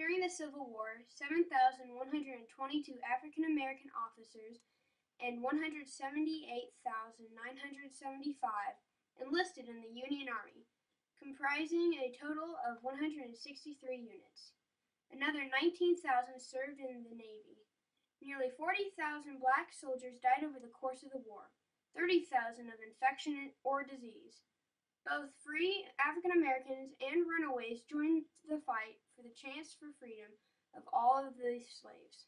During the Civil War, 7,122 African American officers and 178,975 enlisted in the Union Army, comprising a total of 163 units. Another 19,000 served in the Navy. Nearly 40,000 black soldiers died over the course of the war, 30,000 of infection or disease. Both free African Americans and runaways joined the fight for the chance for freedom of all of these slaves.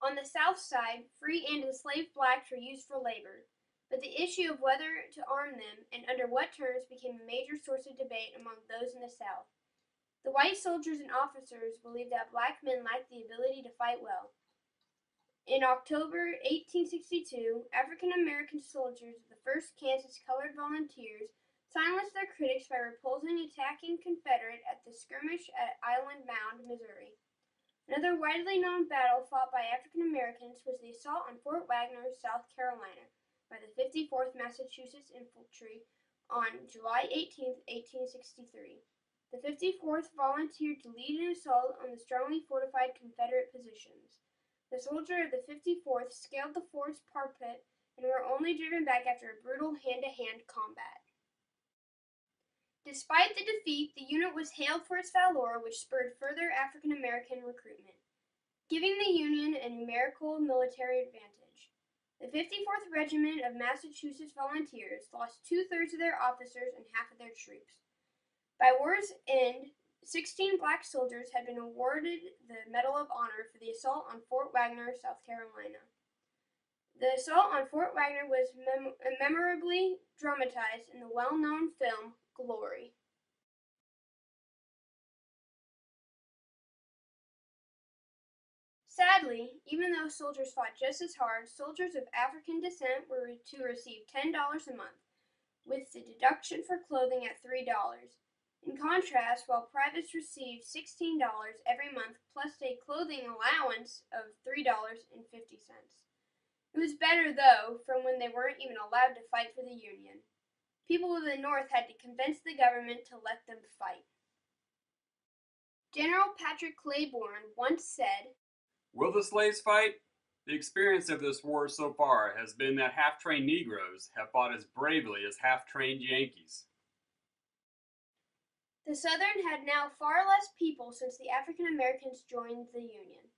On the South Side, free and enslaved blacks were used for labor, but the issue of whether to arm them and under what terms became a major source of debate among those in the South. The white soldiers and officers believed that black men lacked the ability to fight well. In October 1862, African American soldiers of the 1st Kansas Colored Volunteers silenced their critics by repulsing attacking Confederate at the skirmish at Island Mound, Missouri. Another widely known battle fought by African Americans was the assault on Fort Wagner, South Carolina, by the 54th Massachusetts Infantry on July 18, 1863. The 54th volunteered to lead an assault on the strongly fortified Confederate positions. The soldiers of the 54th scaled the fort's parapet and were only driven back after a brutal hand-to-hand combat. Despite the defeat, the unit was hailed for its valor, which spurred further African American recruitment, giving the Union a numerical military advantage. The 54th Regiment of Massachusetts Volunteers lost 2/3 of their officers and half of their troops. By war's end, 16 black soldiers had been awarded the Medal of Honor for the assault on Fort Wagner, South Carolina. The assault on Fort Wagner was memorably dramatized in the well-known film Glory. Sadly, even though soldiers fought just as hard, soldiers of African descent were to receive $10 a month, with the deduction for clothing at $3. In contrast, while privates received $16 every month plus a clothing allowance of $3.50. It was better, though, from when they weren't even allowed to fight for the Union. People of the North had to convince the government to let them fight. General Patrick Claiborne once said, "Will the slaves fight? The experience of this war so far has been that half-trained Negroes have fought as bravely as half-trained Yankees." The Southern had now far less people since the African Americans joined the Union.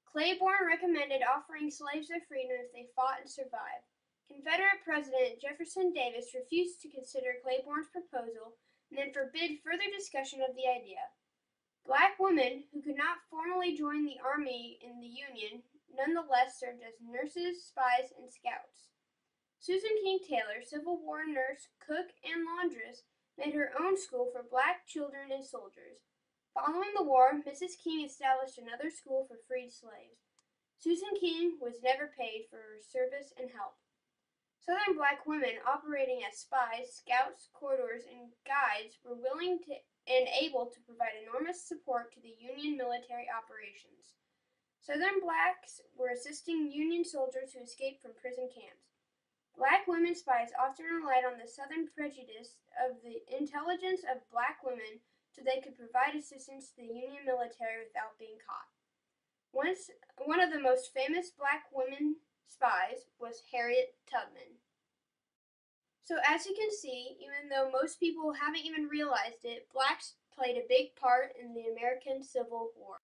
Claiborne recommended offering slaves their freedom if they fought and survived. Confederate President Jefferson Davis refused to consider Claiborne's proposal and then forbid further discussion of the idea. Black women, who could not formally join the army in the Union, nonetheless served as nurses, spies, and scouts. Susan King Taylor, Civil War nurse, cook, and laundress, made her own school for black children and soldiers. Following the war, Mrs. King established another school for freed slaves. Susan King was never paid for her service and help. Southern black women operating as spies, scouts, courtiers, and guides were willing to and able to provide enormous support to the Union military operations. Southern blacks were assisting Union soldiers who escaped from prison camps. Black women spies often relied on the Southern prejudice of the intelligence of black women so they could provide assistance to the Union military without being caught. One of the most famous black women spies was Harriet Tubman. So as you can see, even though most people haven't even realized it, blacks played a big part in the American Civil War.